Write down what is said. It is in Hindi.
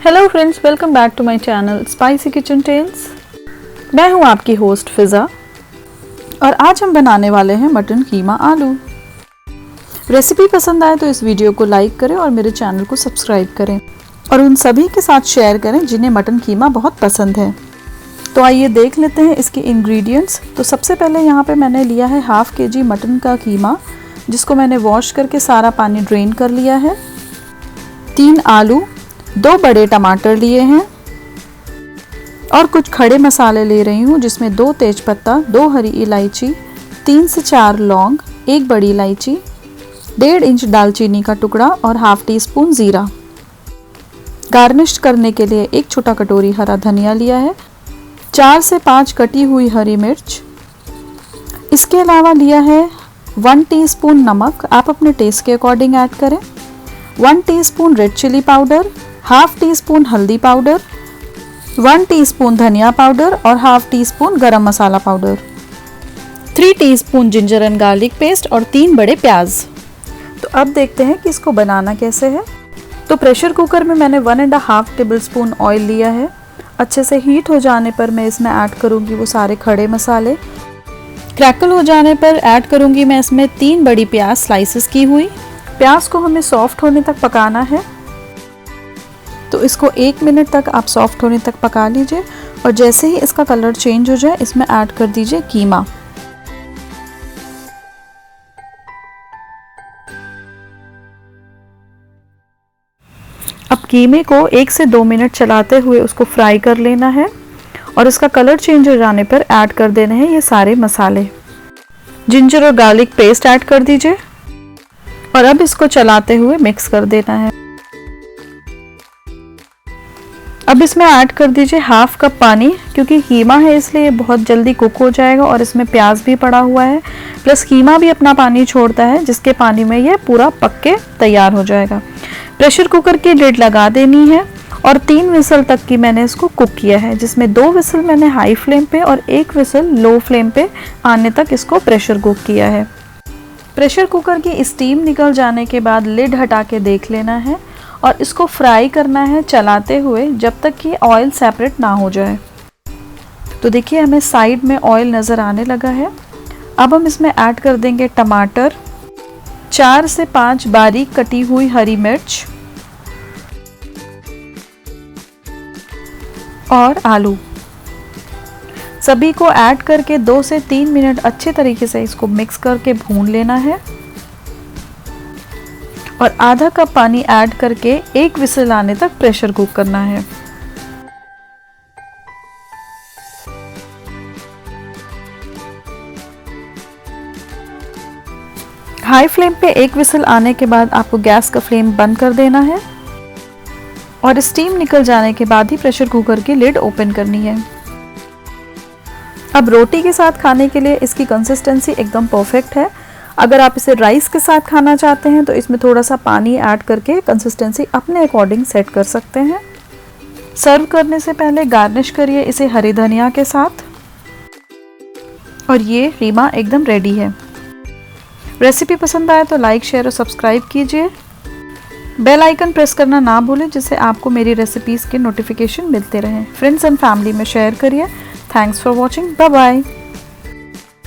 Hello friends, welcome back to my channel Spicy Kitchen Tales. मैं हूं आपकी होस्ट फिज़ा और आज हम बनाने वाले हैं मटन कीमा आलू। रेसिपी पसंद आए तो इस वीडियो को लाइक करें और मेरे चैनल को सब्सक्राइब करें और उन सभी के साथ शेयर करें जिन्हें मटन कीमा बहुत पसंद है। तो आइए देख लेते हैं इसके इंग्रेडिएंट्स। तो सबसे पहले यहाँ पे मैंने लिया है हाफ केजी मटन का कीमा, जिसको मैंने वॉश करके सारा पानी ड्रेन कर लिया है। 3 आलू, 2 बड़े टमाटर लिए हैं और कुछ खड़े मसाले ले रही हूँ, जिसमें 2 तेजपत्ता, 2 हरी इलायची, 3 से 4 लौंग, 1 बड़ी इलायची, 1.5 इंच दालचीनी का टुकड़ा और हाफ टी स्पून जीरा। गार्निश करने के लिए 1 छोटा कटोरी हरा धनिया लिया है, 4 से 5 कटी हुई हरी मिर्च। इसके अलावा लिया है 1 टीस्पून नमक, आप अपने टेस्ट के अकॉर्डिंग ऐड करें, 1 teaspoon red chilli powder, half teaspoon हल्दी पाउडर, 1 टीस्पून धनिया पाउडर और half teaspoon garam masala powder, 3 teaspoon ginger and garlic paste और 3 बड़े प्याज। तो अब देखते हैं कि इसको बनाना कैसे है। तो प्रेशर कुकर में मैंने 1.5 टेबल स्पून ऑयल लिया है। अच्छे से हीट हो जाने पर मैं इसमें ऐड करूँगी वो सारे खड़े मसाले। क्रैकल हो जाने पर ऐड करूँगी मैं इसमें 3 बड़ी प्याज स्लाइसेस की हुई। प्याज को हमें सॉफ्ट होने तक पकाना है, तो इसको 1 मिनट तक आप सॉफ्ट होने तक पका लीजिए और जैसे ही इसका कलर चेंज हो जाए इसमें ऐड कर दीजिए कीमा। अब कीमे को 1 से 2 मिनट चलाते हुए उसको फ्राई कर लेना है और इसका कलर चेंज हो जाने पर ऐड कर देने हैं ये सारे मसाले। जिंजर और गार्लिक पेस्ट ऐड कर दीजिए और अब इसको चलाते हुए मिक्स कर देना है। अब इसमें ऐड कर दीजिए हाफ कप पानी, क्योंकि कीमा है इसलिए ये बहुत जल्दी कुक हो जाएगा और इसमें प्याज भी पड़ा हुआ है, प्लस कीमा भी अपना पानी छोड़ता है, जिसके पानी में ये पूरा पक के तैयार हो जाएगा। प्रेशर कुकर की लिड लगा देनी है और 3 विसल तक की मैंने इसको कुक किया है, जिसमें 2 विसल मैंने हाई फ्लेम पे और 1 विसल लो फ्लेम पे आने तक इसको प्रेशर कुक किया है। प्रेशर कुकर की स्टीम निकल जाने के बाद लिड हटा के देख लेना है और इसको फ्राई करना है चलाते हुए जब तक कि ऑयल सेपरेट ना हो जाए। तो देखिए हमें साइड में ऑयल नज़र आने लगा है। अब हम इसमें ऐड कर देंगे टमाटर, 4 से 5 बारीक कटी हुई हरी मिर्च और आलू। सभी को ऐड करके 2 से 3 मिनट अच्छे तरीके से इसको मिक्स करके भून लेना है और आधा कप पानी ऐड करके 1 विसल आने तक प्रेशर कुक करना है। हाई फ्लेम पे 1 विसल आने के बाद आपको गैस का फ्लेम बंद कर देना है और स्टीम निकल जाने के बाद ही प्रेशर कुकर की लिड ओपन करनी है। अब रोटी के साथ खाने के लिए इसकी कंसिस्टेंसी एकदम परफेक्ट है। अगर आप इसे राइस के साथ खाना चाहते हैं तो इसमें थोड़ा सा पानी ऐड करके कंसिस्टेंसी अपने अकॉर्डिंग सेट कर सकते हैं। सर्व करने से पहले गार्निश करिए इसे हरी धनिया के साथ और ये कीमा एकदम रेडी है। रेसिपी पसंद आए तो लाइक, शेयर और सब्सक्राइब कीजिए। बेल आइकन प्रेस करना ना भूलें, जिससे आपको मेरी रेसिपीज़ के नोटिफिकेशन मिलते रहें। फ्रेंड्स एंड फैमिली में शेयर करिए। Thanks for watching. Bye bye.